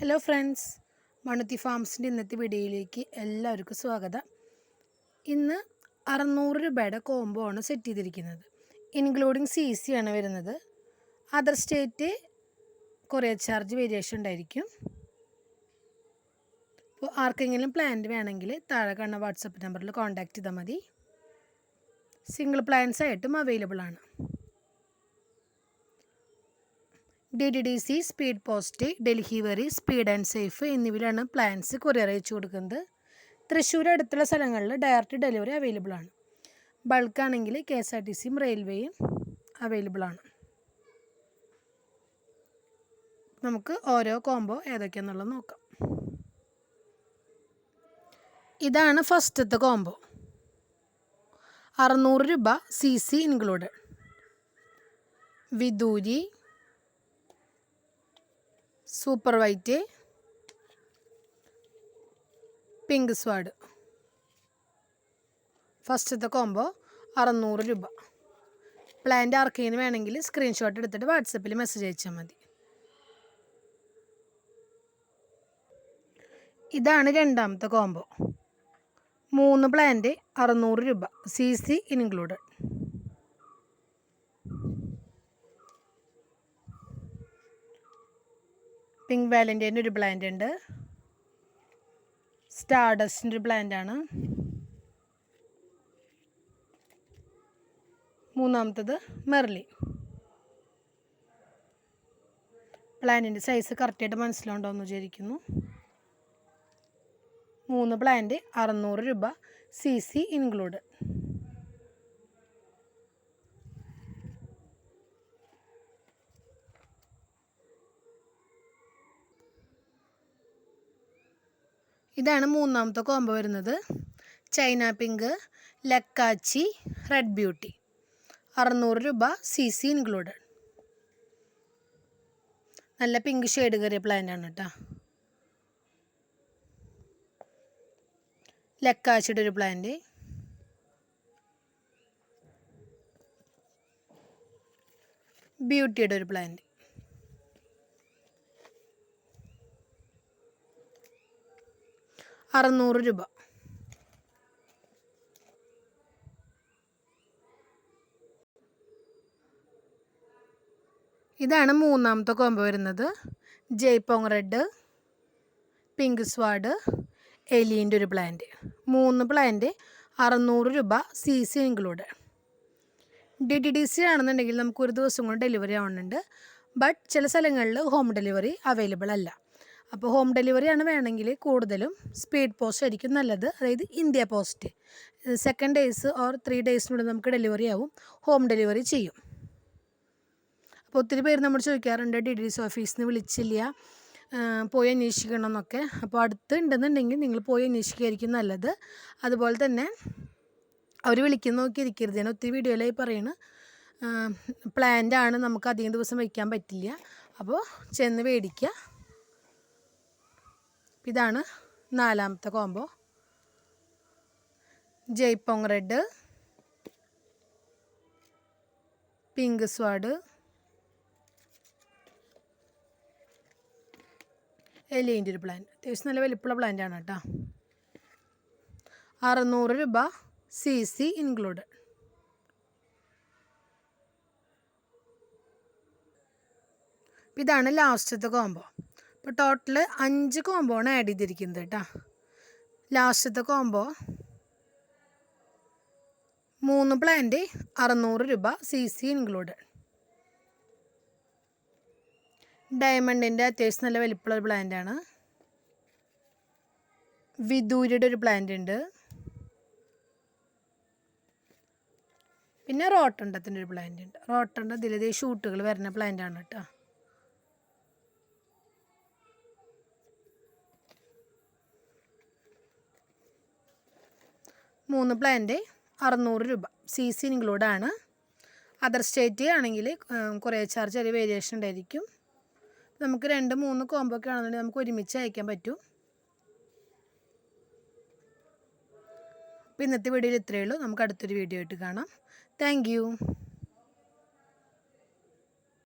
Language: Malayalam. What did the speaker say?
ഹലോ ഫ്രണ്ട്സ്, മണുത്തി ഫാംസിൻ്റെ ഇന്നത്തെ വീഡിയോയിലേക്ക് എല്ലാവർക്കും സ്വാഗതം. ഇന്ന് 600 രൂപയുടെ കോംബോ ആണ് സെറ്റ് ചെയ്തിരിക്കുന്നത്. ഇൻക്ലൂഡിങ് CC ആണ് വരുന്നത്. Other state courier charge variation ഉണ്ടായിരിക്കും. അപ്പോൾ ആർക്കെങ്കിലും പ്ലാന്റ് വേണമെങ്കിൽ താഴെ കാണുന്ന വാട്സപ്പ് നമ്പറിൽ കോൺടാക്റ്റ് ചെയ്താൽ മതി. സിംഗിൾ പ്ലാൻസ് ആയിട്ടും അവൈലബിൾ ആണ്. DDDC, speed post, delivery, speed and safe എന്നിവയിലാണ് പ്ലാൻസ് കൊറിയർ അയച്ചു കൊടുക്കുന്നത്. തൃശ്ശൂർ അടുത്തുള്ള സ്ഥലങ്ങളിൽ ഡയറക്റ്റ് ഡെലിവറി അവൈലബിൾ ആണ്. ബൾക്കാണെങ്കിൽ KSRTCയും റെയിൽവേയും അവൈലബിൾ ആണ്. നമുക്ക് ഓരോ കോംബോ ഏതൊക്കെയാണെന്നുള്ളത് നോക്കാം. ഇതാണ് ഫസ്റ്റത്തെ കോംബോ. 600 രൂപ, CC ഇൻക്ലൂഡഡ്. വിദൂരി, സൂപ്പർ വൈറ്റ്, പിങ്ക് സ്വാഡ്. ഫസ്റ്റത്തെ കോംബോ 600 രൂപ. പ്ലാന്റ് ആർക്കെങ്കിലും വേണമെങ്കിൽ സ്ക്രീൻഷോട്ട് എടുത്തിട്ട് വാട്സപ്പിൽ മെസ്സേജ് അയച്ചാൽ മതി. ഇതാണ് രണ്ടാമത്തെ കോംബോ. 3 പ്ലാന്റ് 600 രൂപ, CC ഇൻക്ലൂഡഡ്. പിങ്ക് വാലന്റൈൻ്റെ ഒരു പ്ലാന്റ് ഉണ്ട്. സ്റ്റാർഡസ്റ്റിൻ്റെ ഒരു പ്ലാന്റ് ആണ്. മൂന്നാമത്തത് മെർലി. പ്ലാന്റിൻ്റെ സൈസ് കറക്റ്റായിട്ട് മനസ്സിലാവുണ്ടോ എന്ന് വിചാരിക്കുന്നു. 3 പ്ലാന്റ് 600 രൂപ, CC ഇൻക്ലൂഡ്. ഇതാണ് മൂന്നാമത്തെ കോംബോ വരുന്നത്. ചൈന പിങ്ക്, ലക്കാച്ചി, റെഡ് ബ്യൂട്ടി. 600 രൂപ, CC ഇൻക്ലൂഡഡ്. നല്ല പിങ്ക് ഷെയ്ഡ് കയറിയ പ്ലാന്റ് ആണ് കേട്ടോ. ലക്കാച്ചിയുടെ ഒരു പ്ലാന്റ്, ബ്യൂട്ടിയുടെ ഒരു പ്ലാന്റ്. $600 രൂപ. ഇതാണ് മൂന്നാമത്തെ കോംബോ വരുന്നത്. ജയ്പോങ് റെഡ്, പിങ്ക് സ്വാഡ്, എലീൻ്റെ ഒരു പ്ലാന്റ്. 3 പ്ലാന്റ് 600 രൂപ, CC ഇൻക്ലൂഡ്. DDDC ആണെന്നുണ്ടെങ്കിൽ നമുക്ക് ഒരു ദിവസം കൊണ്ട് ഡെലിവറി ആവുന്നുണ്ട്. ബട്ട് ചില സ്ഥലങ്ങളിൽ ഹോം ഡെലിവറി അവൈലബിൾ അല്ല. അപ്പോൾ ഹോം ഡെലിവറിയാണ് വേണമെങ്കിൽ കൂടുതലും സ്പീഡ് പോസ്റ്റ് ആയിരിക്കും നല്ലത്. അതായത് ഇന്ത്യ പോസ്റ്റ് 2 days ഓർ 3 daysനുള്ളിൽ നമുക്ക് ഡെലിവറി ആവും. ഹോം ഡെലിവറി ചെയ്യും. അപ്പോൾ ഒത്തിരി പേര് നമ്മൾ ചോദിക്കാറുണ്ട്, DDDC ഓഫീസിൽ നിന്ന് വിളിച്ചില്ല, പോയി അന്വേഷിക്കണം എന്നൊക്കെ. അപ്പോൾ അടുത്ത് ഉണ്ടെന്നുണ്ടെങ്കിൽ നിങ്ങൾ പോയി അന്വേഷിക്കുകയായിരിക്കും നല്ലത്. അതുപോലെ തന്നെ അവർ വിളിക്കുന്ന നോക്കി ഇരിക്കരുത്. ഞാൻ ഒത്തിരി വീഡിയോയിലായി പറയുന്നു, പ്ലാന്റ് ആണ്, നമുക്ക് അധികം ദിവസം വയ്ക്കാൻ പറ്റില്ല. അപ്പോൾ ചെന്ന് മേടിക്കുക. ഇതാണ് നാലാമത്തെ കോംബോ. ജയ്പോങ് റെഡ്, പിങ്ക് സ്വാഡ്, എലീൻ്റെ ഒരു പ്ലാന്റ്. അത്യാവശ്യം നല്ല വലിപ്പമുള്ള പ്ലാന്റ് ആണ് കേട്ടോ. 600 രൂപ, CC ഇൻക്ലൂഡ്. ഇതാണ് ലാസ്റ്റത്തെ കോംബോ. ഇപ്പോൾ ടോട്ടൽ 5 കോംബോ ആണ് ആഡ് ചെയ്തിരിക്കുന്നത് കേട്ടോ. ലാസ്റ്റത്തെ കോംബോ 3 പ്ലാന്റ് 600 രൂപ, CC ഇൻക്ലൂഡ്. ഡയമണ്ടിൻ്റെ അത്യാവശ്യം നല്ല വലിപ്പമുള്ള ഒരു പ്ലാന്റ് ആണ്. വിദൂരിയുടെ ഒരു പ്ലാന്റ് ഉണ്ട്. പിന്നെ റോട്ടണ്ടത്തിൻ്റെ ഒരു പ്ലാന്റ് ഉണ്ട്. റോട്ടണ്ട ഇതിലേ ഷൂട്ടുകൾ വരുന്ന പ്ലാന്റ് ആണ് കേട്ടോ. മൂന്ന് പ്ലാന്റ് 600 രൂപ, CC ഇൻക്ലൂഡാണ്. അതർ സ്റ്റേറ്റ് ആണെങ്കിൽ കുറേ ചാർജ് ചെറിയ വേരിയേഷൻ ഉണ്ടായിരിക്കും. നമുക്ക് 2-3 കോംബോ ഒക്കെ ആണെന്നുണ്ടെങ്കിൽ നമുക്ക് ഒരുമിച്ച് അയക്കാൻ പറ്റും. അപ്പോൾ ഇന്നത്തെ വീഡിയോയിൽ ഇത്രയേ ഉള്ളൂ. നമുക്ക് അടുത്തൊരു വീഡിയോ ആയിട്ട് കാണാം. Thank you.